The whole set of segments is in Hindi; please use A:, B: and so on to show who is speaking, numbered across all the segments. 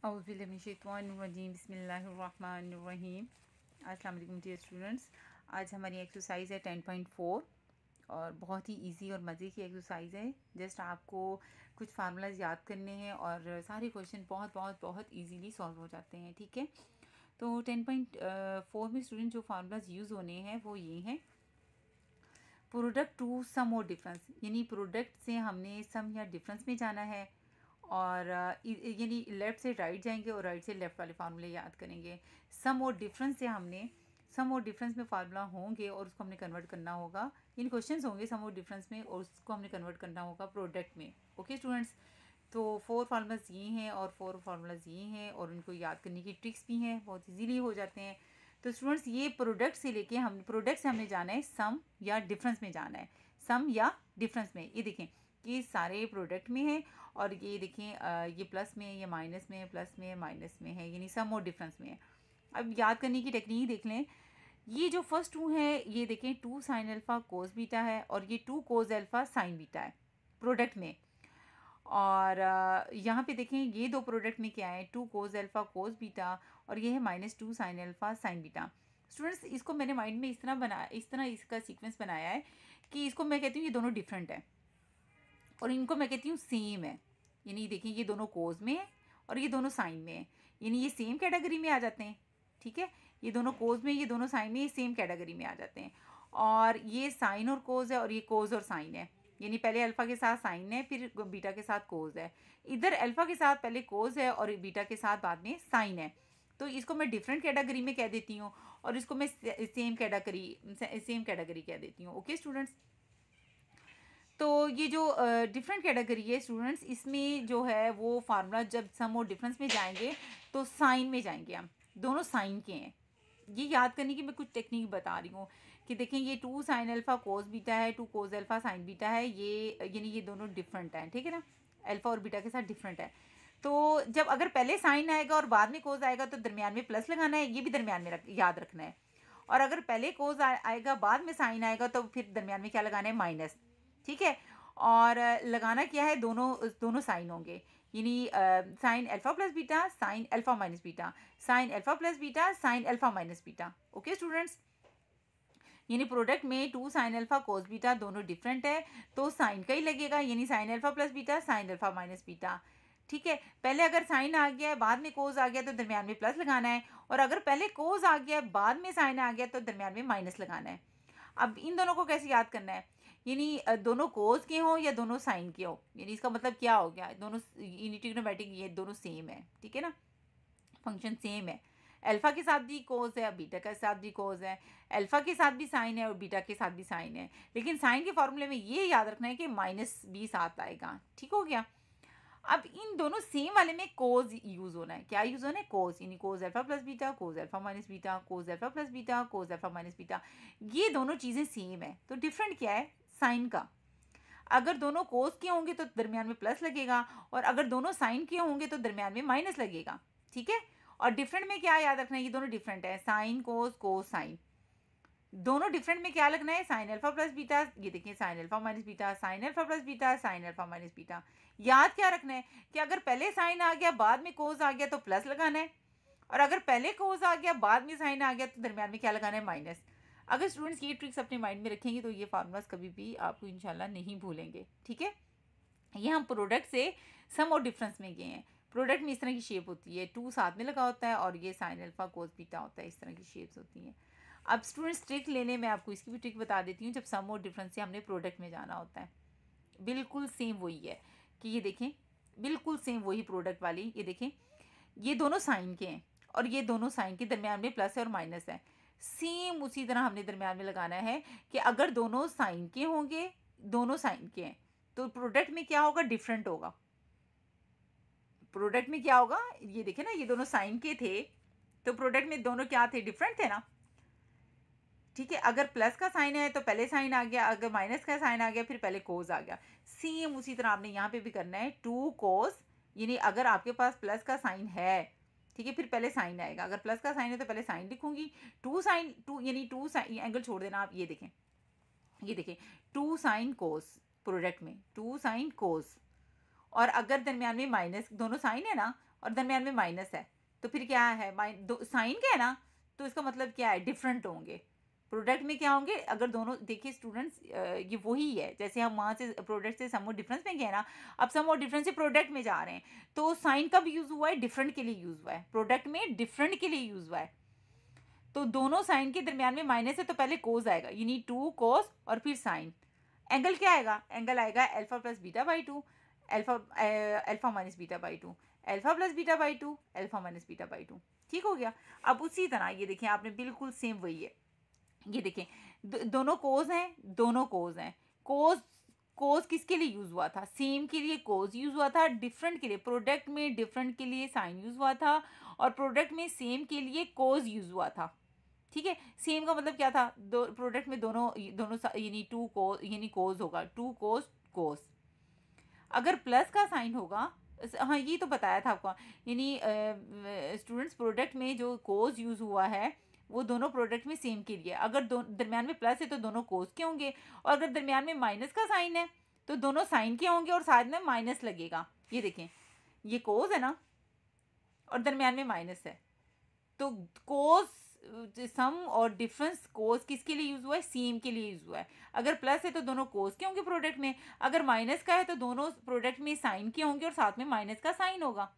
A: औज़ुबिल्लाहिमिनश्शैतानिर्रजीम बिस्मिल्लाहिर्रहमानिर्रहीम। अस्सलाम वालेकुम डियर स्टूडेंट्स। आज हमारी एक्सरसाइज है 10.4 और बहुत ही इजी और मज़े की एक्सरसाइज है। जस्ट आपको कुछ फार्मूलाज याद करने हैं और सारे क्वेश्चन बहुत बहुत बहुत इजीली सॉल्व हो जाते हैं। ठीक है, तो 10.4 में स्टूडेंट जो फार्मूलाज यूज़ होने हैं वो ये हैं। प्रोडक्ट टू सम और डिफरेंस, यानी प्रोडक्ट से हमने सम या डिफरेंस में जाना है और यानी लेफ़्ट से राइट जाएंगे और राइट से लेफ़्ट वाले फार्मूले याद करेंगे। सम और डिफरेंस से हमने सम और डिफरेंस में फार्मूला होंगे और उसको हमने कन्वर्ट करना होगा। इन क्वेश्चंस होंगे सम और डिफरेंस में और उसको हमने कन्वर्ट करना होगा प्रोडक्ट में। ओके स्टूडेंट्स, तो 4 फार्मूलाज ये हैं और 4 फार्मूलाज ये हैं और उनको याद करने की ट्रिक्स भी हैं, बहुत इजीली हो जाते हैं। तो स्टूडेंट्स ये प्रोडक्ट से लेके हम प्रोडक्ट से हमने जाना है सम या डिफरेंस में जाना है, सम या डिफरेंस में। ये देखें कि सारे प्रोडक्ट में है और ये देखें ये प्लस में, ये माइनस में, प्लस में, माइनस में है, यानी सम और डिफरेंस में है। अब याद करने की टेक्निक देख लें। ये जो फर्स्ट टू है ये देखें 2 साइन अल्फ़ा कोस बीटा है और ये 2 कोस अल्फ़ा साइन बीटा है प्रोडक्ट में। और यहाँ पे देखें ये दो प्रोडक्ट में क्या है, 2 कोस अल्फ़ा कोस बीटा और ये है -2 sine alpha sine beta. Students इसको मैंने माइंड में इस तरह इसका सीक्वेंस बनाया है कि इसको मैं कहती हूँ ये दोनों डिफरेंट है और इनको मैं कहती हूँ सेम है। यानी देखिए ये दोनों कोस में है और ये दोनों साइन में है, यानी ये सेम कैटेगरी में आ जाते हैं। ठीक है, ये दोनों कोस में, ये दोनों साइन में, ये सेम कैटेगरी में आ जाते हैं। और ये साइन और कोस है और ये कोस और साइन है, यानी पहले अल्फ़ा के साथ साइन है फिर बीटा के साथ कोस है। इधर अल्फ़ा के साथ पहले कोस है और बीटा के साथ बाद में साइन है। तो इसको मैं डिफरेंट कैटेगरी में कह देती हूँ और इसको मैं सेम कैटेगरी कह देती हूँ। ओके स्टूडेंट्स, तो ये जो डिफरेंट कैटेगरी है स्टूडेंट्स, इसमें जो है वो फार्मूला जब सम और डिफरेंस में जाएंगे तो साइन में जाएंगे हम, दोनों साइन के हैं। ये याद करने की मैं कुछ टेक्निक बता रही हूँ कि देखें ये 2 साइन अल्फ़ा कोस बीटा है, 2 कोस अल्फ़ा साइन बीटा है, ये यानी ये दोनों डिफरेंट हैं। ठीक है ना, अल्फ़ा और बीटा के साथ डिफरेंट है। तो जब अगर पहले साइन आएगा और बाद में कोस आएगा तो दरमियान में प्लस लगाना है, ये भी दरमियान में याद रखना है। और अगर पहले कोस आएगा बाद में साइन आएगा तो फिर दरमियान में क्या लगाना है, माइनस। ठीक है, और लगाना क्या है, दोनों दोनों साइन होंगे, यानी sign alpha plus beta, sine alpha minus beta, sine alpha plus beta, sine alpha minus beta. Okay students, यानी प्रोडक्ट में 2 साइन अल्फ़ा कोस बीटा दोनों डिफरेंट है तो साइन का ही लगेगा, यानी sign alpha plus beta, sine alpha minus beta. ठीक है, पहले अगर साइन आ गया है बाद में कोस आ गया तो दरमियान में प्लस लगाना है, और अगर पहले कोस आ गया बाद में साइन आ गया तो दरमियान में माइनस लगाना है। अब इन दोनों को कैसे याद करना है, यानी दोनों कोस के हों या दोनों साइन के हों, यानी इसका मतलब क्या हो गया, दोनों ट्रिग्नोमेट्रिक ये दोनों सेम है। ठीक है ना, फंक्शन सेम है, अल्फ़ा के साथ भी कोस है, बीटा के साथ भी कोस है, अल्फ़ा के साथ भी साइन है और बीटा के साथ भी साइन है। लेकिन साइन के फॉर्मूले में ये याद रखना है कि -b साथ आएगा। ठीक हो गया। अब इन दोनों सेम वाले में कोस यूज़ होना है, क्या यूज़ होना है, कोस, यानी cos alpha plus beta, cos alpha minus beta, cos alpha plus beta, cos alpha minus beta. ये दोनों चीज़ें सेम है तो डिफरेंट क्या है, साइन का। अगर दोनों कोस के होंगे तो दरमियान में प्लस लगेगा और अगर दोनों साइन के होंगे तो दरमियान में माइनस लगेगा। ठीक है, और डिफरेंट में क्या याद रखना है, ये दोनों डिफरेंट है, साइन कोस कोस साइन। दोनों डिफरेंट में क्या लगना है, साइन अल्फा प्लस बीटा, ये देखिए sine alpha minus beta, sine alpha plus beta, sine alpha minus beta. याद क्या रखना है कि अगर पहले साइन आ गया बाद में कोस आ गया तो प्लस लगाना है, और अगर पहले कोस आ गया बाद में साइन आ गया तो दरमियान में क्या लगाना है, माइनस। अगर स्टूडेंट्स ये ट्रिक्स अपने माइंड में रखेंगे तो ये फार्मूलाज कभी भी आपको इंशाल्लाह नहीं भूलेंगे। ठीक है, ये हम प्रोडक्ट से सम और डिफरेंस में गए हैं। प्रोडक्ट में इस तरह की शेप होती है, 2 साथ में लगा होता है और ये साइन अल्फा कोस बीटा होता है, इस तरह की शेप्स होती हैं। अब स्टूडेंट्स ट्रिक लेने में आपको इसकी भी ट्रिक बता देती हूँ, जब सम और डिफरेंस से हमने प्रोडक्ट में जाना होता है। बिल्कुल सेम वही है कि ये देखें, बिल्कुल सेम वही प्रोडक्ट वाली, ये देखें ये दोनों साइन के हैं और ये दोनों साइन के दरमियान में प्लस है और माइनस है। सेम उसी तरह हमने दरमियान में लगाना है कि अगर दोनों साइन के होंगे, दोनों साइन के हैं, तो प्रोडक्ट में क्या होगा, डिफरेंट होगा। प्रोडक्ट में क्या होगा, ये देखें ना, ये दोनों साइन के थे तो प्रोडक्ट में दोनों क्या थे, डिफरेंट थे ना। ठीक है, अगर प्लस का साइन है तो पहले साइन आ गया, अगर माइनस का साइन आ गया फिर पहले कोस आ गया। सेम उसी तरह आपने यहाँ पे भी करना है, 2 कोस, यानी अगर आपके पास प्लस का साइन है, ठीक है, फिर पहले साइन आएगा, अगर प्लस का साइन है तो पहले साइन लिखूंगी, 2 साइन 2 यानी 2 साइन, एंगल छोड़ देना आप, ये देखें, ये देखें 2 साइन कोस, प्रोडक्ट में 2 साइन कोस, और अगर दरमियान में माइनस, दोनों साइन है ना, और दरमियान में माइनस है, तो फिर क्या है, साइन का है ना, तो इसका मतलब क्या है, डिफरेंट होंगे। प्रोडक्ट में क्या होंगे, अगर दोनों देखिए स्टूडेंट्स, ये वही है जैसे हम वहाँ से प्रोडक्ट से सम और डिफरेंस में गए ना, अब सम और डिफरेंस से प्रोडक्ट में जा रहे हैं, तो साइन कब यूज़ हुआ है, डिफरेंट के लिए यूज़ हुआ है, प्रोडक्ट में डिफरेंट के लिए यूज़ हुआ है। तो दोनों साइन के दरमियान में माइनस है, तो पहले कोस आएगा, यानी 2 कोस और फिर साइन। एंगल क्या आएगा, एंगल आएगा alpha plus beta by 2, alpha minus beta by 2, alpha plus beta by 2, alpha minus beta by 2। ठीक हो गया। अब उसी तरह ये देखिए, आपने बिल्कुल सेम वही है, ये देखें, दोनों कोस हैं, दोनों कोस हैं। कोस कोस किसके लिए यूज़ हुआ था, सेम के लिए कोस यूज़ हुआ था, डिफरेंट के लिए, प्रोडक्ट में डिफरेंट के लिए साइन यूज़ हुआ था, और प्रोडक्ट में सेम के लिए कोस यूज़ हुआ था। ठीक है, सेम का मतलब क्या था, दो प्रोडक्ट में दोनों दोनों यानी 2 कोस, यानी कोस होगा 2 कोस कोस। अगर प्लस का साइन होगा, हाँ ये तो बताया था आपको, यानी स्टूडेंट्स प्रोडक्ट में जो कोस यूज़ हुआ है वो दोनों प्रोडक्ट में सेम के लिए, अगर दरमियान में प्लस है तो दोनों कोस के होंगे, और अगर दरमियान में माइनस का साइन है तो दोनों साइन के होंगे और साथ में माइनस लगेगा। ये देखें, ये कोस है ना और दरमियान में माइनस है, तो कोस सम और डिफरेंस कोस किसके लिए यूज़ हुआ है, सेम के लिए यूज़ हुआ है। अगर प्लस है तो दोनों कोस के होंगे प्रोडक्ट में, अगर माइनस का है तो दोनों प्रोडक्ट में साइन के होंगे और साथ में माइनस का साइन होगा।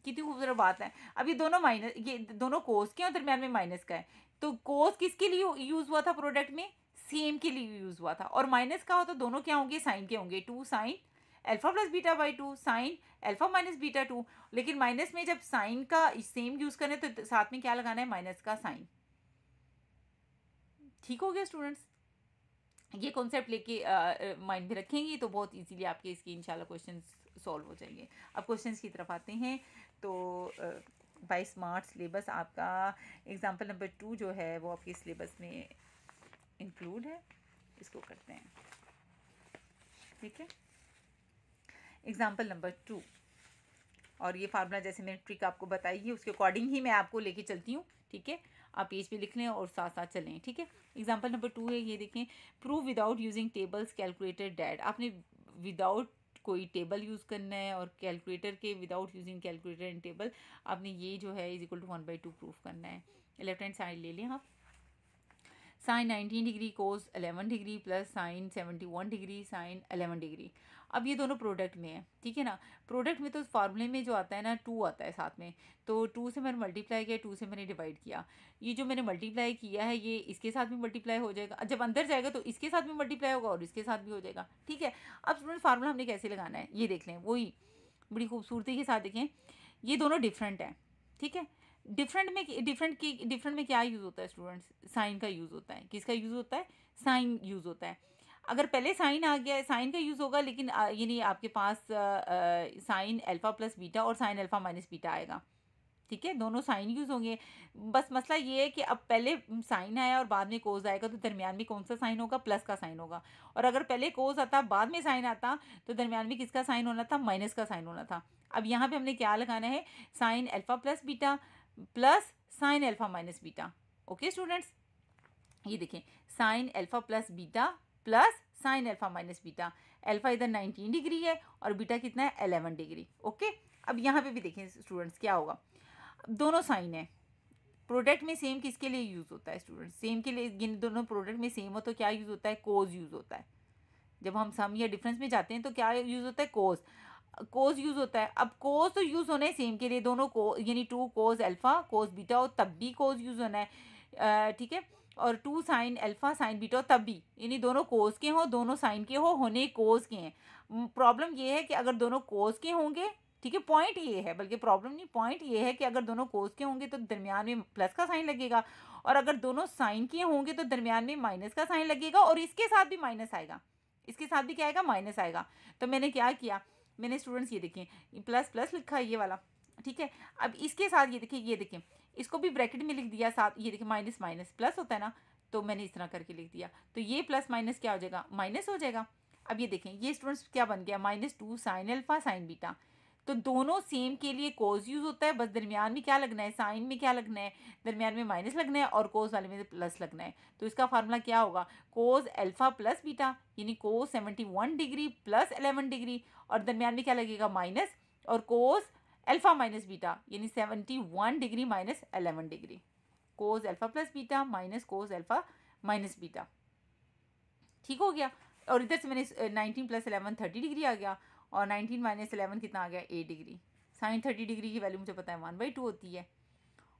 A: कितनी खूबसूरत बात है। अब ये दोनों माइनस, ये दोनों कोस के और दरमियान में माइनस का है, तो कोस किसके लिए यूज़ हुआ था प्रोडक्ट में, सेम के लिए यूज़ हुआ था, और माइनस का हो तो दोनों क्या होंगे, साइन के होंगे, 2 sine alpha plus beta by 2 sine alpha minus beta 2। लेकिन माइनस में जब साइन का सेम यूज़ करें तो साथ में क्या लगाना है, माइनस का साइन। ठीक हो गया स्टूडेंट्स, ये कॉन्सेप्ट लेके माइंड में रखेंगे तो बहुत इजीली आपके इसके इंशाल्लाह क्वेश्चन सॉल्व हो जाएंगे। अब क्वेश्चंस की तरफ आते हैं, तो बाय स्मार्ट सिलेबस आपका एग्जांपल नंबर 2 जो है वो आपके सिलेबस में इंक्लूड है, इसको करते हैं। ठीक है, एग्जांपल नंबर 2, और ये फार्मूला जैसे मैंने ट्रिक आपको बताई है उसके अकॉर्डिंग ही मैं आपको लेके चलती हूँ। ठीक है, आप पेज पे लिख लें और साथ साथ चलें। ठीक है, एग्जांपल नंबर 2 है, ये देखें, prove without using tables calculated that. आपने विदाउट कोई टेबल यूज़ करना है और कैलकुलेटर के without using calculator and table आपने ये जो है इज इक्वल टू 1/2 प्रूफ करना है। लेफ्ट हैंड साइड ले लें आप, sine 19 degree cos 11 degree plus sine 71 degree sine 11 degree. अब ये दोनों प्रोडक्ट में है, ठीक है ना। प्रोडक्ट में तो फार्मूले में जो आता है ना 2 आता है साथ में, तो 2 से मैंने मल्टीप्लाई किया, 2 से मैंने डिवाइड किया। ये जो मैंने मल्टीप्लाई किया है ये इसके साथ भी मल्टीप्लाई हो जाएगा, जब अंदर जाएगा तो इसके साथ भी मल्टीप्लाई होगा और इसके साथ भी हो जाएगा। ठीक है, अब स्टूडेंट फार्मूला हमने कैसे लगाना है ये देख लें, वही बड़ी खूबसूरती के साथ देखें, ये दोनों डिफरेंट हैं। ठीक है, डिफरेंट में क्या यूज़ होता है स्टूडेंट्स, साइन का यूज़ होता है। किसका यूज़ होता है, साइन यूज़ होता है। अगर पहले साइन आ गया है साइन का यूज़ होगा, लेकिन ये नहीं, आपके पास साइन अल्फा प्लस बीटा और साइन अल्फा माइनस बीटा आएगा। ठीक है, दोनों साइन यूज़ होंगे। बस मसला ये है कि अब पहले साइन आया और बाद में कोस आएगा तो दरमियान में कौन सा साइन होगा, प्लस का साइन होगा। और अगर पहले कोस आता बाद में साइन आता तो दरमियान में किसका साइन होना था, माइनस का साइन होना था। अब यहाँ पे हमने क्या लगाना है, sine alpha plus beta plus sine alpha minus beta. Okay students, ये देखें, sine alpha plus beta plus sine alpha minus beta. Alpha इधर 19 डिग्री है और बीटा कितना है, 11 डिग्री। ओके, अब यहाँ पे भी देखें स्टूडेंट्स क्या होगा, दोनों साइन है। प्रोडक्ट में सेम किसके लिए यूज़ होता है स्टूडेंट, सेम के लिए, इन दोनों प्रोडक्ट में सेम हो तो क्या यूज़ होता है, कोस यूज़ होता है। जब हम सम या डिफरेंस में जाते हैं तो क्या यूज़ होता है, कोस यूज़ होता है। अब कोस तो यूज़ होना है सेम के लिए, दोनों को, यानी 2 कोस अल्फा कोस बीटा हो तब भी कोस यूज़ होना है। ठीक है, और 2 साइन अल्फा साइन बीटा हो तब भी, यानी दोनों कोस के हो, दोनों साइन के हो, होने कोस के हैं। प्रॉब्लम ये है कि अगर दोनों कोस के होंगे, ठीक है, पॉइंट ये है, बल्कि प्रॉब्लम नहीं, पॉइंट ये है कि अगर दोनों कोस के होंगे तो दरमियान में प्लस का साइन लगेगा, और अगर दोनों साइन के होंगे तो दरमियान में माइनस का साइन लगेगा, और इसके साथ भी माइनस आएगा, इसके साथ भी क्या आएगा, माइनस आएगा। तो मैंने क्या किया, मैंने स्टूडेंट्स ये देखें प्लस प्लस लिखा है ये वाला। ठीक है, अब इसके साथ ये देखें इसको भी ब्रैकेट में लिख दिया, साथ ये देखें माइनस माइनस प्लस होता है ना, तो मैंने इस तरह करके लिख दिया, तो ये प्लस माइनस क्या हो जाएगा, माइनस हो जाएगा। अब ये देखें, ये स्टूडेंट्स क्या बन गया, -2 साइन अल्फा साइन बीटा। तो दोनों सेम के लिए कोस यूज़ होता है, बस दरमियान में क्या लगना है, साइन में क्या लगना है, दरमियान में माइनस लगना है, और कोस वाले में प्लस लगना है। तो इसका फार्मूला क्या होगा, कोस अल्फा प्लस बीटा, यानी कोस 71 डिग्री प्लस 11 डिग्री, और दरमियान में क्या लगेगा, माइनस, और कोस अल्फ़ा माइनस बीटा यानी 71 degree minus 11 degree, cos alpha plus beta minus cos alpha minus beta. ठीक हो गया। और इधर से मैंने 19 प्लस 11 30 डिग्री आ गया, और 19 माइनस 11 कितना आ गया 8 डिग्री। साइन 30 डिग्री की वैल्यू मुझे पता है 1/2 होती है,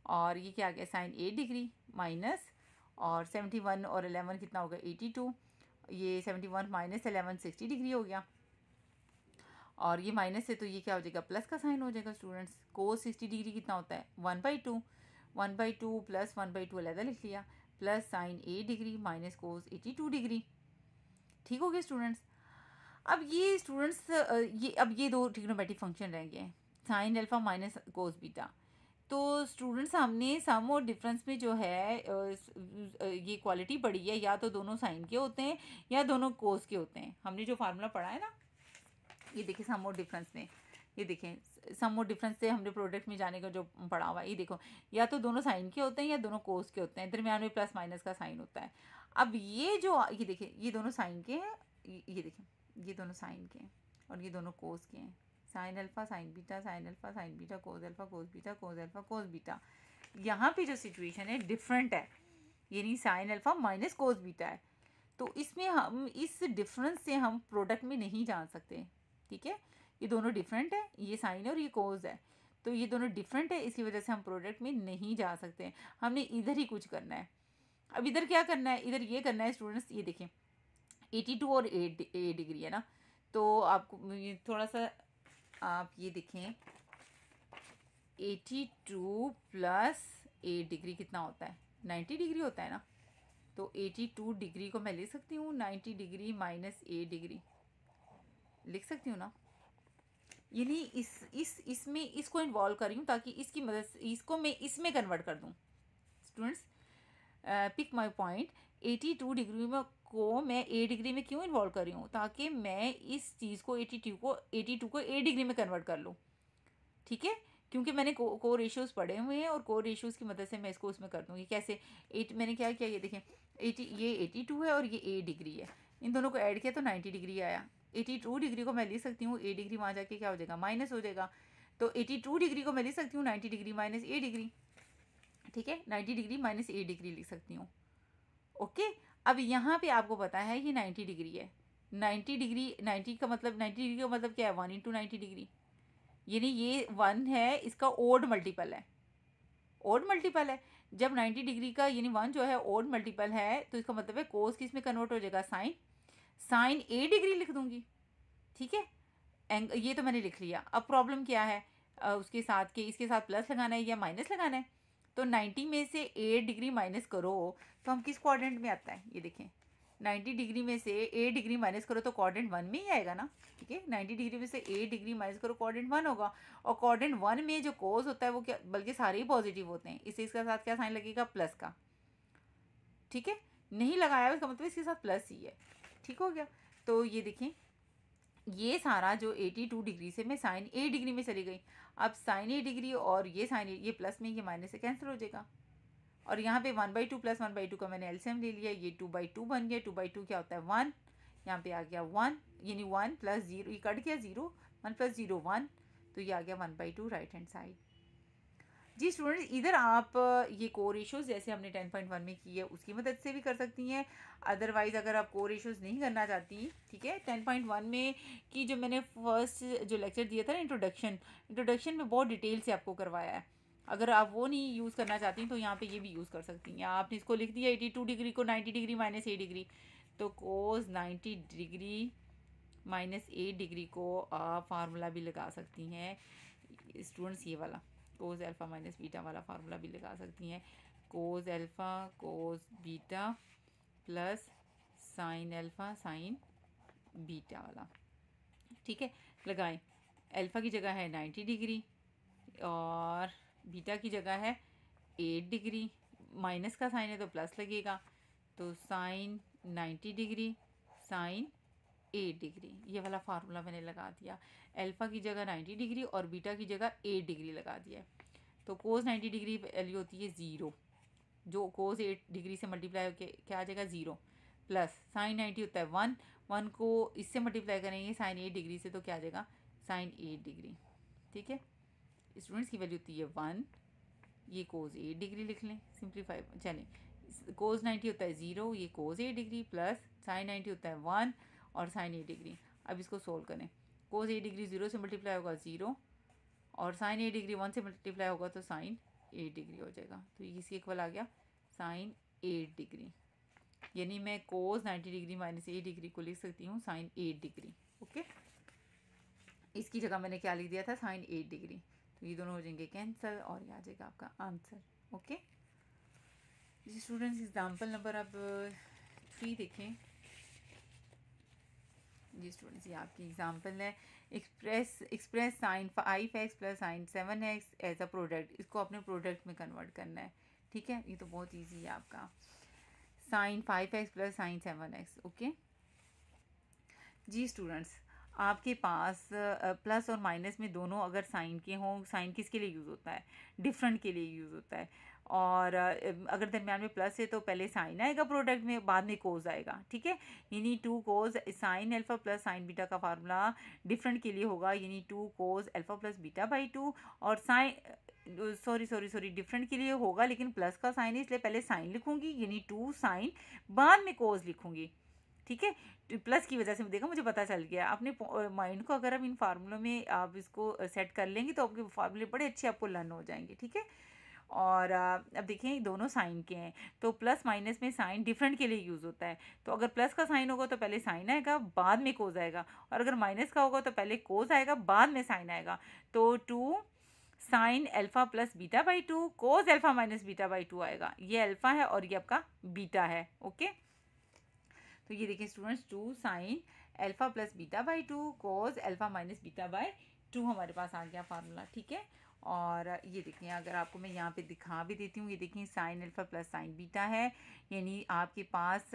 A: और ये क्या आ गया साइन 8 डिग्री माइनस, और 71 और 11 कितना होगा 82, ये 71 माइनस 11 60 डिग्री हो गया, और ये माइनस से तो ये क्या हो जाएगा प्लस का साइन हो जाएगा स्टूडेंट्स। कोस 60 डिग्री कितना होता है 1/2, 1/2 प्लस 1/2 अलग लिख लिया, plus sign 8 degree minus cos 82 degree. ठीक हो गया स्टूडेंट्स। अब ये स्टूडेंट्स अब ये दो ट्रिग्नोमेट्रिक फंक्शन रह गए, sine alpha minus cos beta. तो स्टूडेंट्स हमने सम और डिफरेंस में जो है ये क्वालिटी पढ़ी है, या तो दोनों साइन के होते हैं या दोनों कोस के होते हैं। हमने जो फार्मूला पढ़ा है ना, ये देखिए सम और डिफरेंस में, ये देखें सम और डिफरेंस से हमने प्रोडक्ट में जाने का जो पढ़ा हुआ है, ये देखो या तो दोनों साइन के होते हैं या दोनों कोस के होते हैं, दरमियान में प्लस माइनस का साइन होता है। अब ये जो ये देखिए ये दोनों साइन के हैं, ये देखें ये दोनों साइन के हैं और ये दोनों कोस के हैं, sine alpha sign beta, sine alpha sign beta, cos alpha cos beta, cos alpha cos beta. यहाँ पे जो सिचुएशन है डिफरेंट है, यानी sine alpha minus cos beta है, तो इसमें हम इस डिफरेंस से हम प्रोडक्ट में नहीं जा सकते। ठीक है, ये दोनों डिफरेंट है, ये साइन और ये कोस है, तो ये दोनों डिफरेंट है, इसकी वजह से हम प्रोडक्ट में नहीं जा सकते। हमने इधर ही कुछ करना है। अब इधर क्या करना है, इधर ये करना है स्टूडेंट्स, ये देखें 82 और 8 डिग्री है ना, तो आपको ये थोड़ा सा आप ये देखें 82 प्लस 8 डिग्री कितना होता है 90 डिग्री होता है ना, तो 82 डिग्री को मैं ले सकती हूँ 90 डिग्री माइनस 8 डिग्री लिख सकती हूँ ना, यानी इसमें इसको इन्वॉल्व कर रही हूँ ताकि इसकी मदद से इसको मैं इसमें कन्वर्ट कर दूँ। Students pick my point, 82 degree में को मैं 8 डिग्री में क्यों इन्वॉल्व कर रही हूँ, ताकि मैं इस चीज़ को 82 को 8 डिग्री में कन्वर्ट कर लूँ। ठीक है, क्योंकि मैंने को रेशियोज़ पढ़े हुए हैं और को रेशियोज़ की मदद से मैं इसको उसमें कर दूँगी। कैसे मैंने क्या किया, ये देखें 80 ये 82 है और ये 8 डिग्री है, इन दोनों को ऐड किया तो 90 डिग्री आया। 82 डिग्री को मैं ले सकती हूँ 8 डिग्री वहाँ जाके क्या हो जाएगा माइनस हो जाएगा, तो 82 डिग्री को मैं ले सकती हूँ 90 डिग्री माइनस 8 डिग्री। ठीक है, 90 डिग्री माइनस 8 डिग्री लिख सकती हूँ। ओके, अब यहाँ पे आपको पता है ये 90 डिग्री है, 90 डिग्री 90 का मतलब 90 डिग्री का मतलब क्या है 1 इंटू 90 डिग्री, यानी ये 1 है, इसका ओड मल्टीपल है, ओड मल्टीपल है। जब 90 डिग्री का यानी 1 जो है ओड मल्टीपल है, तो इसका मतलब है कोस किस में कन्वर्ट हो जाएगा साइन, साइन 8 डिग्री लिख दूंगी। ठीक है, ये तो मैंने लिख लिया। अब प्रॉब्लम क्या है, उसके साथ के इसके साथ प्लस लगाना है या माइनस लगाना है, तो 90 में से 8 डिग्री माइनस करो तो हम किस क्वाड्रेंट में आता है, ये देखें 90 डिग्री में से 8 डिग्री माइनस करो तो क्वाड्रेंट 1 में ही आएगा ना। ठीक है, 90 डिग्री में से 8 डिग्री माइनस करो क्वाड्रेंट 1 होगा, और क्वाड्रेंट 1 में जो कोस होता है वो क्या, बल्कि सारे ही पॉजिटिव होते हैं, इससे इसके साथ क्या साइन लगेगा प्लस का। ठीक है, नहीं लगाया इसका मतलब इसके साथ प्लस ही है। ठीक हो गया, तो ये देखें ये सारा जो 82 डिग्री से मैं साइन 8 डिग्री में चली गई, अब साइन 8 डिग्री और ये साइन ये प्लस में ये माइनस से कैंसिल हो जाएगा, और यहाँ पे 1/2 प्लस 1/2 का मैंने एलसीएम ले लिया, ये 2/2 बन गया, 2/2 क्या होता है 1, यहाँ पे आ गया 1, यानी 1 प्लस 0 ये कट गया 0, 1 प्लस 0 1, तो ये आ गया 1/2 राइट हैंड साइड। जी स्टूडेंट्स, इधर आप ये को रेशियोज़ जैसे हमने 10.1 में की है उसकी मदद से भी कर सकती हैं, अदरवाइज़ अगर आप को रेशियोज़ नहीं करना चाहती, ठीक है 10.1 में की जो मैंने फर्स्ट जो लेक्चर दिया था ना इंट्रोडक्शन में बहुत डिटेल से आपको करवाया है, अगर आप वो नहीं यूज़ करना चाहती तो यहाँ पे ये भी यूज़ कर सकती हैं। आपने इसको लिख दिया 82 डिग्री को 90 डिग्री माइनस 8 डिग्री, तो कोस 90 डिग्री माइनस 8 डिग्री को आप फार्मूला भी लगा सकती हैं स्टूडेंट्स, ये वाला कोस अल्फ़ा माइनस बीटा वाला फार्मूला भी लगा सकती हैं, cos alpha cos beta plus sine alpha sine beta वाला। ठीक है, लगाएं, अल्फ़ा की जगह है 90 डिग्री और बीटा की जगह है 8 डिग्री, माइनस का साइन है तो प्लस लगेगा, तो साइन 90 डिग्री साइन 8 डिग्री, ये वाला फार्मूला मैंने लगा दिया। अल्फ़ा की जगह 90 डिग्री और बीटा की जगह 8 डिग्री लगा दिया, तो कोस 90 डिग्री वैल्यू होती है 0, जो कोस 8 डिग्री से मल्टीप्लाई होकर क्या आ जाएगा 0, प्लस साइन 90 होता है 1, 1 को इससे मल्टीप्लाई करेंगे साइन 8 डिग्री से तो क्या आ जाएगा साइन 8 डिग्री। ठीक है, स्टूडेंट्स की वैल्यू होती है 1, ये कोस 8 डिग्री लिख लें, सिंप्लीफाई चलें, कोस 90 होता है 0, ये कोस 8 डिग्री प्लस साइन 90 होता है 1 और साइन 8 डिग्री। अब इसको सोल्व करें, कोस 8 डिग्री 0 से मल्टीप्लाई होगा 0 और साइन 8 डिग्री 1 से मल्टीप्लाई होगा तो साइन 8 डिग्री हो जाएगा। तो ये इसके इक्वल आ गया साइन 8 डिग्री, यानी मैं कोस 90 डिग्री माइनस 8 डिग्री को लिख सकती हूँ साइन 8 डिग्री। ओके, इसकी जगह मैंने क्या लिख दिया था, साइन 8 डिग्री। तो ये दोनों हो जाएंगे कैंसिल और ये आ जाएगा आपका आंसर। ओके जी स्टूडेंट्स, एग्जाम्पल नंबर अब 3 देखें। जी स्टूडेंट्स, ये आपकी एग्जाम्पल है, express sine 5x plus sine 7x as a product. इसको अपने प्रोडक्ट में कन्वर्ट करना है, ठीक है। ये तो बहुत इजी है आपका, sine 5x plus sine 7x। Okay जी स्टूडेंट्स, आपके पास प्लस और माइनस में दोनों अगर साइन के हों, साइन किसके लिए यूज़ होता है, डिफरेंट के लिए यूज़ होता है। और अगर दरम्यान में प्लस है तो पहले साइन आएगा प्रोडक्ट में, बाद में कोस आएगा, ठीक है। यानी 2 कोस sine alpha plus sine beta का फार्मूला डिफरेंट के लिए होगा, यानी 2 कोस अल्फा प्लस बीटा बाई 2। और साइन सॉरी डिफरेंट के लिए होगा, लेकिन प्लस का साइन है इसलिए पहले साइन लिखूंगी, यानी 2 साइन, बाद में कोस लिखूंगी, ठीक है। प्लस की वजह से देखा, मुझे पता चल गया। अपने माइंड को अगर आप इन फार्मूलों में आप इसको सेट कर लेंगे तो आपके फार्मूले बड़े अच्छे आपको लर्न हो जाएंगे, ठीक है। और अब देखें दोनों साइन के हैं, तो प्लस माइनस में साइन डिफरेंट के लिए यूज़ होता है। तो अगर प्लस का साइन होगा तो पहले साइन आएगा, बाद में कोस आएगा, और अगर माइनस का होगा तो पहले कोस आएगा, बाद में साइन आएगा। तो 2 sine alpha plus beta by 2 cos alpha minus beta by 2 आएगा। ये अल्फा है और ये आपका बीटा है। ओके, तो ये देखिए students, 2 sine alpha plus beta by 2 cos alpha minus beta by 2 हमारे पास आ गया फार्मूला, ठीक है। और ये देखिए, अगर आपको मैं यहाँ पे दिखा भी देती हूँ, ये देखिए sine alpha plus sine beta है, यानी आपके पास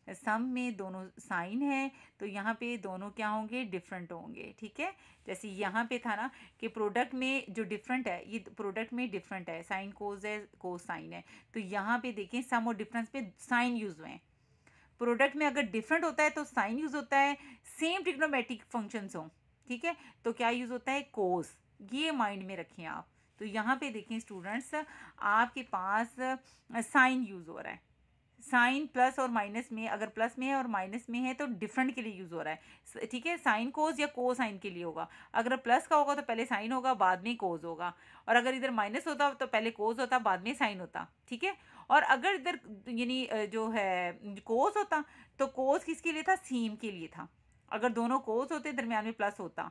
A: सम में दोनों साइन है, तो यहाँ पे दोनों क्या होंगे, डिफरेंट होंगे, ठीक है। जैसे यहाँ पे था ना कि प्रोडक्ट में जो डिफरेंट है, ये प्रोडक्ट में डिफरेंट है, साइन कोस है, कोस साइन है, तो यहाँ पे देखें सम और डिफरेंस पे साइन यूज हुए हैं। प्रोडक्ट में अगर डिफरेंट होता है तो साइन यूज होता है, सेम ट्रिग्नोमेट्रिक फंक्शंस हों, ठीक है, तो क्या यूज होता है, कोस। ये माइंड में रखें आप। तो यहाँ पे देखें स्टूडेंट्स, आपके पास साइन यूज हो रहा है, साइन प्लस और माइनस में, अगर प्लस में है और माइनस में है तो डिफरेंट के लिए यूज हो रहा है, ठीक है। साइन कोस या को साइन के लिए होगा, अगर प्लस का होगा तो पहले साइन होगा, बाद में कोस होगा, और अगर इधर माइनस होता तो पहले कोस होता, बाद में साइन होता, ठीक है। और अगर इधर यानी जो है कोस होता तो कोस किसके लिए था, सीम के लिए था। अगर दोनों कोस होते दरमियान में प्लस होता,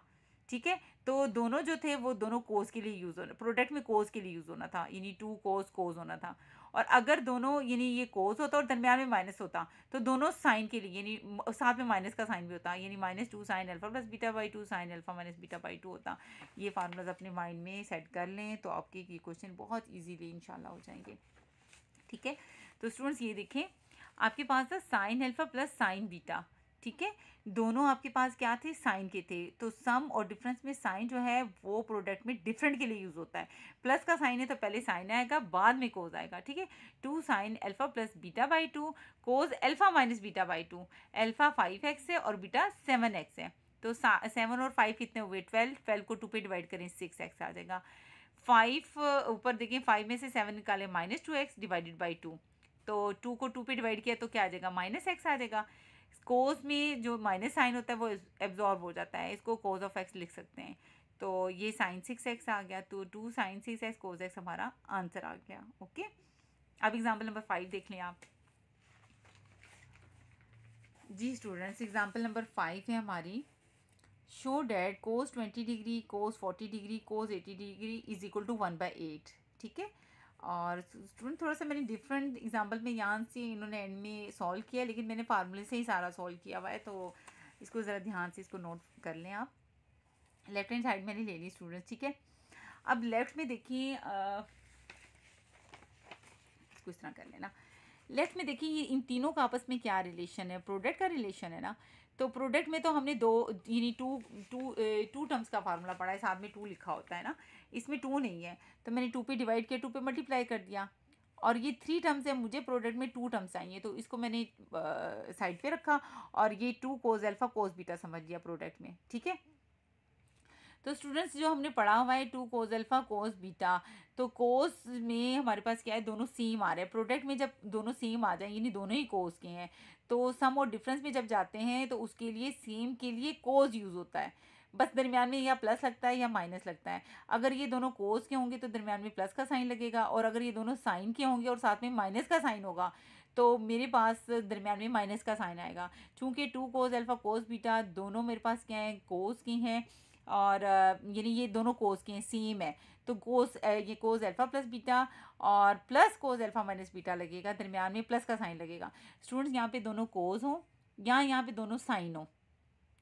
A: ठीक है, तो दोनों जो थे वो दोनों कोस के लिए यूज होना, प्रोडक्ट में कोस के लिए यूज होना था, यानी 2 कोस कोस होना था। और अगर दोनों यानी ये कोस होता और दरमियान में माइनस होता तो दोनों साइन के लिए, यानी साथ में माइनस का साइन भी होता, यानी -2 sine alpha plus beta by 2 sine alpha minus beta by 2 होता। ये फार्मूलाज अपने माइंड में सेट कर लें तो आपके ये क्वेश्चन बहुत ईजीली इंशाल्लाह हो जाएंगे, ठीक है। तो स्टूडेंट्स ये देखें, आपके पास था sine alpha plus sine beta, ठीक है, दोनों आपके पास क्या थे, साइन के थे। तो सम और डिफरेंस में साइन जो है वो प्रोडक्ट में डिफरेंट के लिए यूज होता है। प्लस का साइन है तो पहले साइन आएगा, बाद में कोस आएगा, ठीक है। 2 sine alpha plus beta by 2 cos alpha minus beta by 2। Alpha 5x है और बीटा 7x है, तो 7 और 5 कितने हुए, 12 को 2 पे डिवाइड करें 6x आ जाएगा। 5 ऊपर देखिए, 5 में से 7 निकाले -2x डिवाइडेड बाई 2, तो 2 को 2 पे डिवाइड किया तो क्या आ जाएगा, -x आ जाएगा। कोस में जो माइनस साइन होता है वो एब्जॉर्ब हो जाता है, इसको कोस ऑफ x लिख सकते हैं। तो ये साइन 6x आ गया, तो 2 साइन 6x कोस x हमारा आंसर आ गया। ओके, अब एग्जाम्पल नंबर 5 देख लें आप। जी स्टूडेंट्स, एग्जाम्पल नंबर 5 है हमारी, show that cos 20 degree cos 40 degree cos 80 degree is equal to 1/8, ठीक है। और स्टूडेंट थोड़ा सा मैंने डिफरेंट एग्जांपल में यहाँ से इन्होंने एंड में सॉल्व किया, लेकिन मैंने फार्मूले से ही सारा सॉल्व किया हुआ है, तो इसको ज़रा ध्यान से इसको नोट कर लें आप। लेफ्ट हैंड साइड मैंने ले ली स्टूडेंट्स, ठीक है। अब लेफ्ट में देखिए, इसको इस तरह कर लेना। लेफ्ट में देखिए, ये इन तीनों का आपस में क्या रिलेशन है, प्रोडक्ट का रिलेशन है ना। तो प्रोडक्ट में तो हमने दो यानी टू टर्म्स का फार्मूला पढ़ा है, साथ में 2 लिखा होता है ना, इसमें 2 नहीं है तो मैंने 2 पे डिवाइड किया, 2 पे मल्टीप्लाई कर दिया। और ये 3 टर्म्स है, मुझे प्रोडक्ट में 2 टर्म्स चाहिए, तो इसको मैंने साइड पे रखा और ये 2 कोस अल्फा कोस बीटा समझ लिया प्रोडक्ट में, ठीक है। तो स्टूडेंट्स जो हमने पढ़ा हुआ है 2 कोस अल्फा कोस बीटा, तो कोस में हमारे पास क्या है, दोनों सेम आ रहे हैं। प्रोडक्ट में जब दोनों सेम आ जाए यानी दोनों ही कोस के हैं, तो सम और डिफरेंस में जब जाते हैं तो उसके लिए सेम के लिए कोस यूज़ होता है। बस दरमियान में या प्लस लगता है या माइनस लगता है। अगर ये दोनों कोस के होंगे तो दरमियान में प्लस का साइन लगेगा, और अगर ये दोनों साइन के होंगे और साथ में माइनस का साइन होगा तो मेरे पास दरमियान में माइनस का साइन आएगा। चूँकि 2 कोस अल्फा कोस बीटा दोनों मेरे पास क्या है, कोस की हैं, और यानी ये दोनों कोस के हैं, सेम है। तो ये कोस अल्फा प्लस बीटा और plus cos alpha minus beta लगेगा, दरमियान में प्लस का साइन लगेगा। स्टूडेंट्स यहाँ पे दोनों कोस हों या यहाँ पे दोनों साइन हो,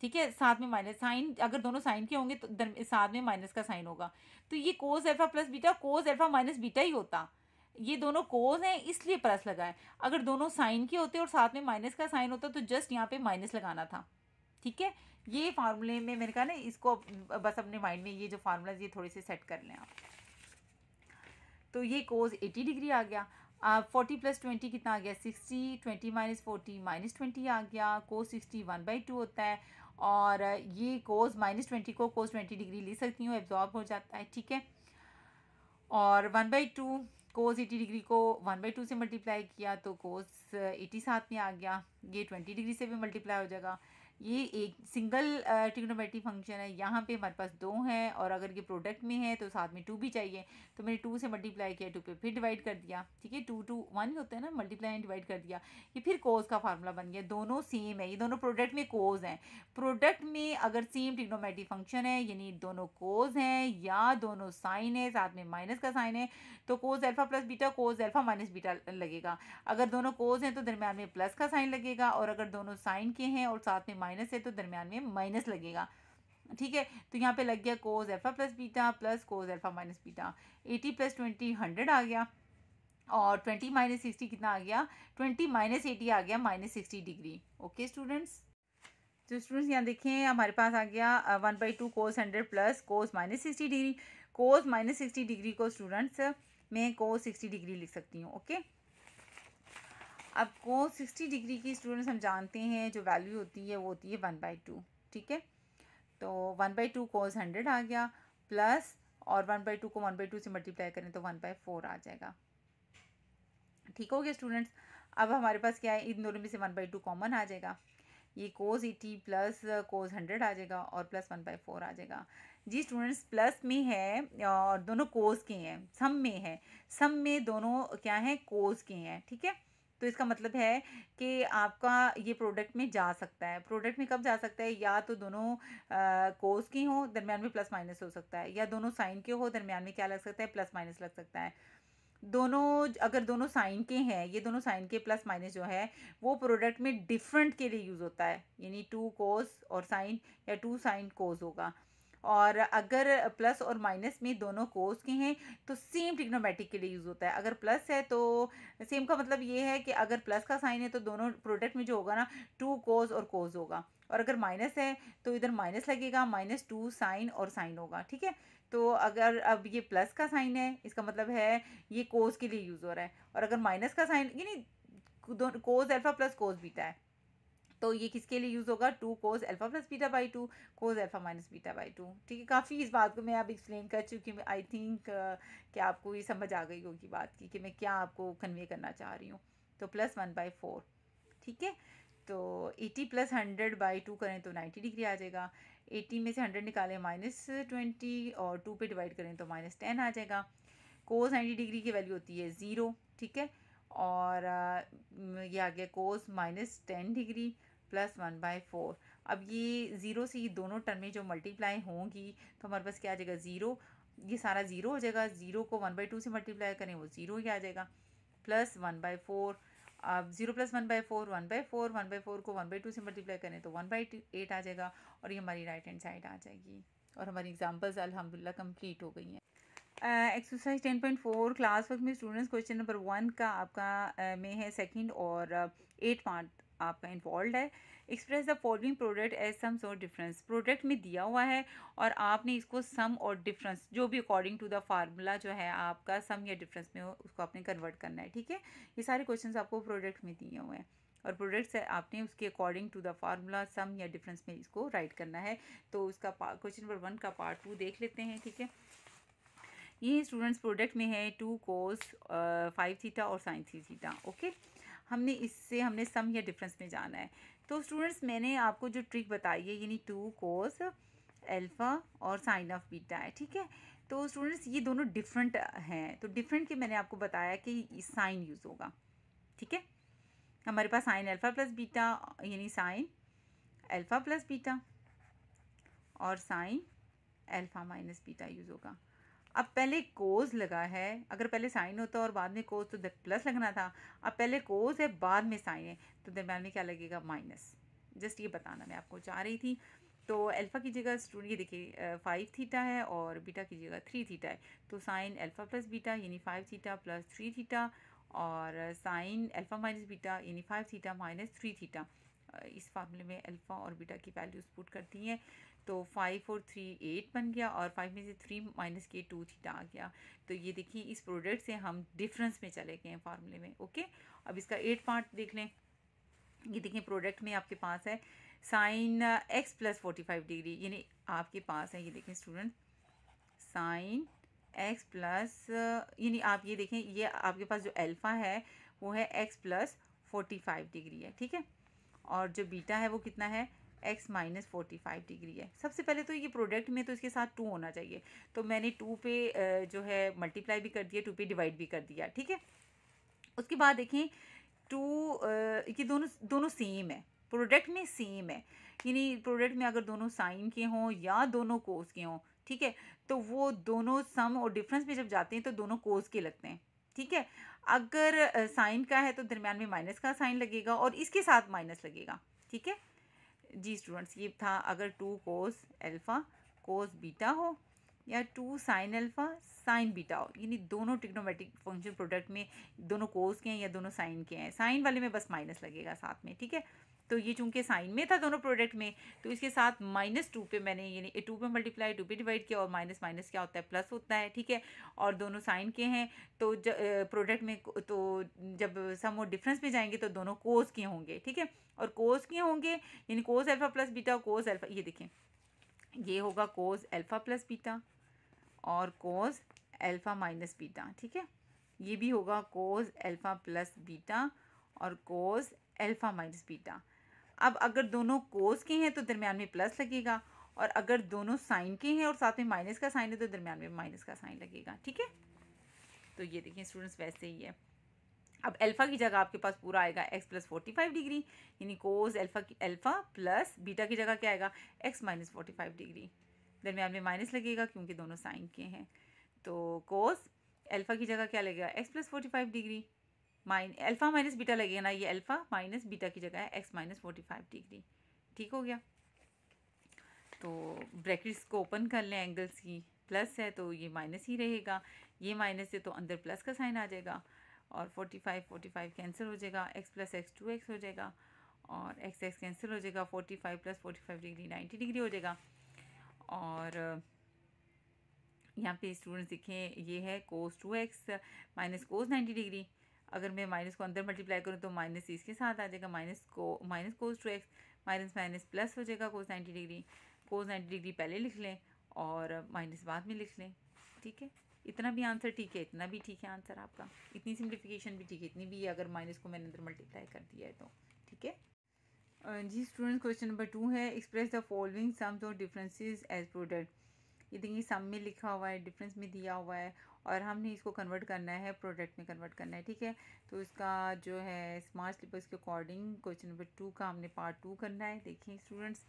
A: ठीक है, साथ में माइनस साइन, अगर दोनों साइन के होंगे तो साथ में माइनस का साइन होगा। तो ये cos alpha plus beta cos alpha minus beta ही होता। ये दोनों कोस हैं इसलिए प्लस लगा है। अगर दोनों साइन के होते और साथ में माइनस का साइन होता तो जस्ट यहाँ पे माइनस लगाना था, ठीक है। ये फार्मूले में मैंने कहा ना, इसको बस अपने माइंड में ये जो फार्मूलाज ये थोड़े से सेट कर लें आप। तो ये कोस 80 डिग्री आ गया। 40 प्लस 20 कितना आ गया, 60, 20 माइनस 40 माइनस 20 आ गया। कोस 60 1/2 होता है, और ये कोस माइनस 20 को कोस 20 डिग्री ले सकती हूँ, एब्जॉर्ब हो जाता है, ठीक है। और 1/2 कोस 80 डिग्री को 1/2 से मल्टीप्लाई किया तो कोस 80 साथ में आ गया। ये 20 डिग्री से भी मल्टीप्लाई हो जाएगा। ये एक सिंगल ट्रिग्नोमेट्रिक फंक्शन है। यहाँ पे हमारे पास 2 हैं, और अगर ये प्रोडक्ट में है तो साथ में 2 भी चाहिए, तो मैंने 2 से मल्टीप्लाई किया, 2 पे फिर डिवाइड कर दिया, ठीक है। 2 2 1 होता है ना, मल्टीप्लाई एंड डिवाइड कर दिया, ये फिर कोस का फार्मूला बन गया। दोनों सेम है, ये दोनों प्रोडक्ट में कोस हैं। प्रोडक्ट में अगर सेम ट्रिग्नोमेट्रिक फंक्शन है यानी दोनों कोस हैं या दोनों साइन है, साथ में माइनस का साइन है, तो कोस alpha plus beta cos alpha minus beta लगेगा। अगर दोनों कोस हैं तो दरमियान में प्लस का साइन लगेगा, और अगर दोनों साइन के हैं और साथ में माइनस है तो दरमियान में माइनस लगेगा, ठीक है। तो यहाँ पे लग गया कोस alpha plus beta plus cos alpha minus beta. 80 plus 20 100 आ गया, और 20 माइनस 60 कितना आ गया, 20 माइनस 80 आ गया -60 डिग्री। ओके स्टूडेंट्स, तो स्टूडेंट्स यहाँ देखें हमारे पास आ गया 1/2 कोस 100 प्लस कोस -60 डिग्री। कोस -60 डिग्री को स्टूडेंट्स मैं कोस 60 डिग्री लिख सकती हूँ, ओके। अब कोस 60 डिग्री की स्टूडेंट्स हम जानते हैं जो वैल्यू होती है वो होती है 1/2, ठीक है। तो 1/2 कोस 100 आ गया, प्लस और 1/2 को 1/2 से मल्टीप्लाई करें तो 1/4 आ जाएगा, ठीक हो गया स्टूडेंट्स। अब हमारे पास क्या है, इन दोनों में से 1/2 कॉमन आ जाएगा, ये कोस 80 प्लस कोस 100 आ जाएगा और प्लस 1/4 आ जाएगा। जी स्टूडेंट्स, प्लस में है और दोनों कोस के हैं, सम में है, सम में दोनों क्या हैं, कोस के हैं, ठीक है। तो इसका मतलब है कि आपका ये प्रोडक्ट में जा सकता है। प्रोडक्ट में कब जा सकता है, या तो दोनों कोस के हों, दरमियान में प्लस माइनस हो सकता है, या दोनों साइन के हो, दरमियान में क्या लग सकता है, प्लस माइनस लग सकता है। दोनों अगर दोनों साइन के हैं, ये दोनों साइन के प्लस माइनस जो है वो प्रोडक्ट में डिफरेंट के लिए यूज़ होता है, यानी 2 कोस और साइन या 2 साइन कोस होगा। और अगर प्लस और माइनस में दोनों कोस के हैं तो सेम ट्रिग्नोमेट्रिक के लिए यूज़ होता है। अगर प्लस है तो सेम का मतलब ये है कि अगर प्लस का साइन है तो दोनों प्रोडक्ट में जो होगा ना 2 कोस और कोस होगा, और अगर माइनस है तो इधर माइनस लगेगा, -2 साइन और साइन होगा, ठीक है। तो अगर अब ये प्लस का साइन है इसका मतलब है ये कोस के लिए यूज़ हो रहा है, और अगर माइनस का साइन यानी कोस अल्फा प्लस कोस बीटा है तो ये किसके लिए यूज़ होगा, 2 कोस alpha plus beta by 2 cos alpha minus beta by 2, ठीक है। काफ़ी इस बात को मैं अब एक्सप्लेन कर चुकी हूँ। आई थिंक कि आपको ये समझ आ गई होगी बात की कि मैं क्या आपको कन्वे करना चाह रही हूँ। तो प्लस 1/4, ठीक है। तो 80 प्लस 100/2 करें तो 90 डिग्री आ जाएगा। 80 में से 100 निकालें -20 और 2 पे डिवाइड करें तो -10 आ जाएगा। कोस 90 डिग्री की वैल्यू होती है 0, ठीक है। और ये आ गया कोस -10 डिग्री प्लस 1/4। अब ये 0 से ये दोनों टर्में जो मल्टीप्लाई होंगी तो हमारे पास क्या आ जाएगा, 0, ये सारा 0 हो जाएगा। 0 को 1/2 से मल्टीप्लाई करें वो 0 ही आ जाएगा, प्लस 1/4। अब 0 प्लस 1/4 1/4, 1/4 को 1/2 से मल्टीप्लाई करें तो 1/8 आ जाएगा, और ये हमारी राइट हैंड साइड आ जाएगी। और हमारी एग्जांपल्स अल्हम्दुलिल्लाह कंप्लीट हो गई हैं। एक्सरसाइज 10.4 क्लास वर्क में स्टूडेंट्स क्वेश्चन नंबर 1 का आपका में है सेकंड, और 8 पार्ट आपका इन्वॉल्व है। Express the following product as sums और डिफरेंस। प्रोडक्ट में दिया हुआ है और आपने इसको सम और डिफरेंस जो भी अकॉर्डिंग टू द फार्मूला जो है आपका सम या डिफरेंस में हो उसको आपने कन्वर्ट करना है, ठीक है। ये सारे क्वेश्चंस आपको प्रोडक्ट में दिए हुए हैं। और प्रोडक्ट्स है आपने उसके अकॉर्डिंग टू द फार्मूला सम या डिफरेंस में इसको राइट करना है। तो उसका क्वेश्चन नंबर 1 का पार्ट 2 देख लेते हैं। ठीक है, ये स्टूडेंट्स प्रोडक्ट में है 2 cos 5 थीटा और sin 3 थीटा। ओके, हमने सम या डिफरेंस में जाना है। तो स्टूडेंट्स मैंने आपको जो ट्रिक बताई है यानी 2 cos अल्फ़ा और साइन ऑफ बीटा है। ठीक है, तो स्टूडेंट्स ये दोनों डिफरेंट हैं, तो डिफरेंट के मैंने आपको बताया कि साइन यूज़ होगा। ठीक है, हमारे पास साइन अल्फ़ा प्लस बीटा यानी साइन अल्फ़ा प्लस बीटा और sign alpha minus beta use होगा। अब पहले कोस लगा है, अगर पहले साइन होता और बाद में कोस तो प्लस लगना था। अब पहले कोस है बाद में साइन है, तो दरम्यान में क्या लगेगा, माइनस। जस्ट ये बताना मैं आपको चाह रही थी। तो अल्फ़ा की जगह स्टूडेंट ये देखिए 5 थीटा है और बीटा की जगह 3 थीटा है। तो साइन अल्फ़ा प्लस बीटा यानी 5 थीटा प्लस 3 थीटा और साइन अल्फ़ा माइनस बीटा यानी 5 थीटा माइनस 3 थीटा। इस फार्मूले में अल्फ़ा और बीटा की वैल्यूज़ पुट करती हैं। तो 5 और 3 8 बन गया और 5 में से 3 माइनस के 2 थीटा आ गया। तो ये देखिए इस प्रोडक्ट से हम डिफरेंस में चले गए हैं फार्मूले में। ओके, अब इसका 8 पार्ट देख लें। ये देखिए प्रोडक्ट में आपके पास है साइन एक्स प्लस 45 डिग्री, यानी आपके पास है, ये देखें स्टूडेंट, साइन एक्स प्लस, यानी आप ये देखें ये आपके पास जो अल्फ़ा है वो है एक्स प्लस 45 डिग्री है। ठीक है, और जो बीटा है वो कितना है, x माइनस 45 डिग्री है। सबसे पहले तो ये प्रोडक्ट में तो इसके साथ 2 होना चाहिए, तो मैंने 2 पे जो है मल्टीप्लाई भी कर दिया, 2 पे डिवाइड भी कर दिया। ठीक है, उसके बाद देखें 2 ये दोनों सेम है, प्रोडक्ट में सेम है, यानी प्रोडक्ट में अगर दोनों साइन के हों या दोनों कोस के हों, ठीक है, तो वो दोनों सम और डिफरेंस में जब जाते हैं तो दोनों कोस के लगते हैं। ठीक है, अगर साइन का है तो दरम्यान में माइनस का साइन लगेगा और इसके साथ माइनस लगेगा। ठीक है जी स्टूडेंट्स, ये था अगर 2 कोस अल्फ़ा कोस बीटा हो या 2 साइन अल्फ़ा साइन बीटा हो, यानी दोनों ट्रिग्नोमेट्रिक फंक्शन प्रोडक्ट में दोनों कोस के हैं या दोनों साइन के हैं, साइन वाले में बस माइनस लगेगा साथ में। ठीक है, तो ये चूंकि साइन में था दोनों प्रोडक्ट में, तो इसके साथ -2 पे मैंने यानी 2 पे मल्टीप्लाई 2 पे डिवाइड किया और माइनस माइनस क्या होता है, प्लस होता है। ठीक है, और दोनों साइन के हैं तो प्रोडक्ट में तो जब सम और डिफरेंस में जाएंगे तो दोनों कोस के होंगे। ठीक है, और कोस के होंगे यानी cos alpha plus beta cos alpha, ये देखें ये होगा कोस अल्फ़ा प्लस बीटा और कोस अल्फ़ा माइनस बीटा। ठीक है, ये भी होगा कोस अल्फ़ा प्लस बीटा और कोस अल्फ़ा माइनस बीटा। अब अगर दोनों कोस के हैं तो दरमियान में प्लस लगेगा, और अगर दोनों साइन के हैं और साथ में माइनस का साइन है तो दरमियान में माइनस का साइन लगेगा। ठीक है, तो ये देखिए स्टूडेंट्स वैसे ही है। अब अल्फ़ा की जगह आपके पास पूरा आएगा x प्लस 45 डिग्री, यानी कोस अल्फ़ा प्लस बीटा की जगह क्या आएगा, x माइनस 45 डिग्री। दरमियान में माइनस लगेगा क्योंकि दोनों साइन के हैं, तो कोस अल्फ़ा की जगह क्या लगेगा, x plus 45 degree alpha minus beta लगेगा ना, ये अल्फ़ा माइनस बीटा की जगह है x माइनस 45 डिग्री। ठीक हो गया, तो ब्रैकेट्स को ओपन कर लें, एंगल्स की प्लस है तो ये माइनस ही रहेगा, ये माइनस है तो अंदर प्लस का साइन आ जाएगा और 45 कैंसिल हो जाएगा, x प्लस एक्स 2x हो जाएगा और x कैंसिल हो जाएगा, 45 प्लस 45 डिग्री 90 डिग्री हो जाएगा। और यहाँ पे स्टूडेंट्स देखें ये है कोस 2x माइनस कोस 90 डिग्री, अगर मैं माइनस को अंदर मल्टीप्लाई करूँ तो माइनस इसके साथ आ जाएगा, minus cos 2x minus minus plus हो जाएगा कोस 90 डिग्री। कोस 90 डिग्री पहले लिख लें और माइनस बाद में लिख लें। ठीक है, इतना भी आंसर ठीक है, इतना भी ठीक है आंसर आपका, इतनी सिंप्लीफिकेशन भी ठीक है, इतनी भी है अगर माइनस को मैंने अंदर मल्टीप्लाई कर दिया है तो। ठीक है जी स्टूडेंट, क्वेश्चन नंबर 2 है एक्सप्रेस द फॉलोइंग सम्स और डिफरेंसेस एज प्रोडक्ट। ये देखिए सम में लिखा हुआ है, डिफरेंस में दिया हुआ है और हमने इसको कन्वर्ट करना है, प्रोडक्ट में कन्वर्ट करना है। ठीक है, तो इसका जो है स्मार्ट सिलेबस के अकॉर्डिंग क्वेश्चन नंबर 2 का हमने पार्ट 2 करना है। देखिए स्टूडेंट्स,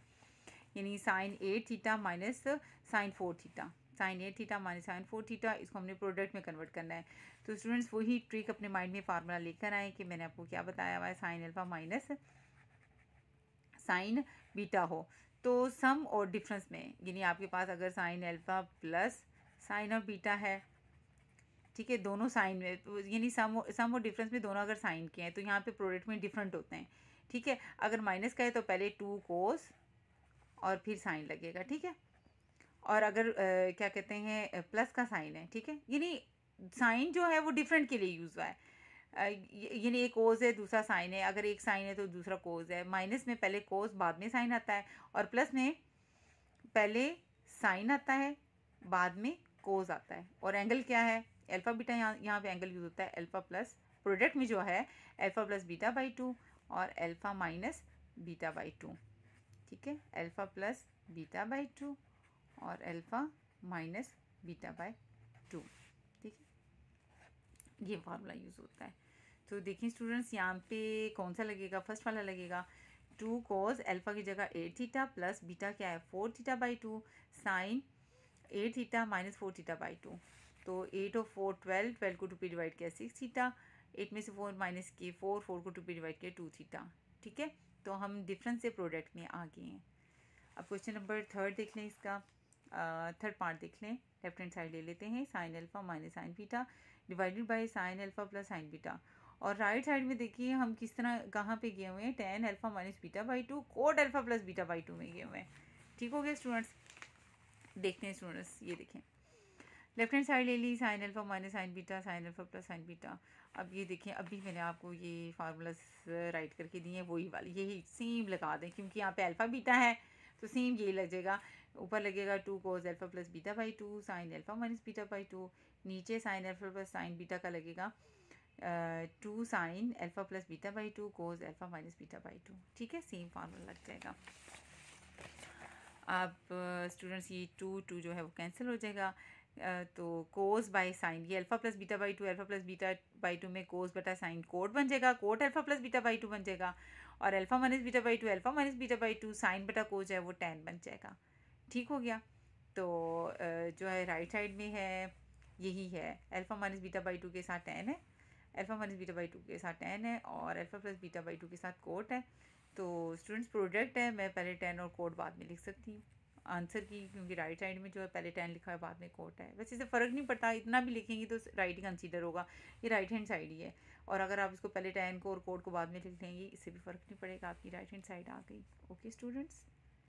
A: यानी sine 8 theta minus sine 4 theta, sine 8 theta minus sine 4 theta, इसको हमने प्रोडक्ट में कन्वर्ट करना है। तो स्टूडेंट्स वही ट्रिक अपने माइंड में फार्मूला लेकर आए कि मैंने आपको क्या बताया हुआ है, sign alpha minus sine beta हो तो सम और डिफरेंस में, यानी आपके पास अगर साइन अल्फ़ा प्लस साइन और बीटा है, ठीक है, दोनों साइन में यानी सम और डिफरेंस में दोनों अगर साइन के हैं तो यहाँ पे प्रोडक्ट में डिफरेंट होते हैं। ठीक है, अगर माइनस का है तो पहले 2 कोस और फिर साइन लगेगा। ठीक है, और अगर क्या कहते हैं प्लस का साइन है, ठीक है, यानी साइन जो है वो डिफरेंट के लिए यूज़ हुआ है, यानी एक कोस है दूसरा साइन है, अगर एक साइन है तो दूसरा कोस है। माइनस में पहले कोस बाद में साइन आता है, और प्लस में पहले साइन आता है बाद में कोस आता है। और एंगल क्या है, अल्फ़ा बीटा, यहाँ पे एंगल यूज़ होता है अल्फ़ा प्लस, प्रोडक्ट में जो है अल्फ़ा प्लस बीटा बाई 2 और अल्फ़ा माइनस बीटा बाई 2। ठीक है, अल्फ़ा प्लस बीटा बाई 2 और अल्फ़ा माइनस बीटा बाई 2। ठीक है, ये फार्मूला यूज़ होता है। तो देखिए स्टूडेंट्स, यहाँ पे कौन सा लगेगा, फर्स्ट वाला लगेगा। 2 cos अल्फ़ा की जगह 8 थीटा प्लस बीटा क्या है 4 theta by 2 sine 8 theta minus 4 theta by 2। तो 8 और 4 12, 12 को 2 पे डिवाइड किया 6 थीटा, 8 में से 4 माइनस किए 4, 4 को 2 पे डिवाइड किया 2 थीटा। ठीक है, तो हम डिफरेंस से प्रोडक्ट में आ गए हैं। अब क्वेश्चन नंबर 3 देख लें, इसका थर्ड पार्ट देख लें। लेफ्ट हैंड साइड ले लेते हैं, sign alpha minus sine beta divided by sine alpha plus sine beta. और राइट साइड में देखिए हम किस तरह कहाँ पे गए हुए हैं, tan alpha minus beta by 2 cot alpha plus beta by 2 में गए हुए हैं। ठीक हो गया स्टूडेंट्स, देखते हैं स्टूडेंट्स, ये देखें लेफ्ट हैंड साइड ले ली, sine alpha minus sine beta sine alpha plus sine beta. अब ये देखें, अभी मैंने आपको ये फार्मूलाज राइट करके दिए हैं, वही वाली यही सेम लगा दें, क्योंकि यहाँ पे अल्फ़ा बीटा है तो सेम यही लगेगा। ऊपर लगेगा 2 cos alpha plus beta by 2 sign alpha minus beta by 2, नीचे sign alpha plus sine beta का लगेगा 2 sign alpha plus beta by 2 cos alpha minus beta by 2। ठीक है, सेम फार्मूला लग जाएगा। अब स्टूडेंट्स ये 2 जो है वो कैंसिल हो जाएगा। तो कोस बाय साइन, ये alpha plus beta by 2 alpha plus beta by 2 में कोस बटा साइन कोट बन जाएगा, cot alpha plus beta by 2 बन जाएगा। और alpha minus beta by 2 alpha minus beta by 2 sine बटा कोस जो है वो टैन बन जाएगा। ठीक हो गया। तो जो है राइट साइड में है यही है, अल्फ़ा माइनस बीटा बाई 2 के साथ टैन है, अल्फ़ा माइनस बीटा बाई 2 के साथ टैन है, और अल्फ़ा प्लस बीटा बाई 2 के साथ कोट है। तो स्टूडेंट्स प्रोडक्ट है, मैं पहले टैन और कोट बाद में लिख सकती हूँ आंसर की, क्योंकि राइट साइड में जो है पहले टैन लिखा है बाद में कोट है। वैसे इससे फ़र्क नहीं पड़ता, इतना भी लिखेंगी तो राइट ही कंसीडर होगा, ये राइट हैंड साइड ही है। और अगर आप इसको पहले टैन को और कोट को बाद में लिख लेंगी, इससे भी फ़र्क नहीं पड़ेगा, आपकी राइट हैंड साइड आ गई। Okay students.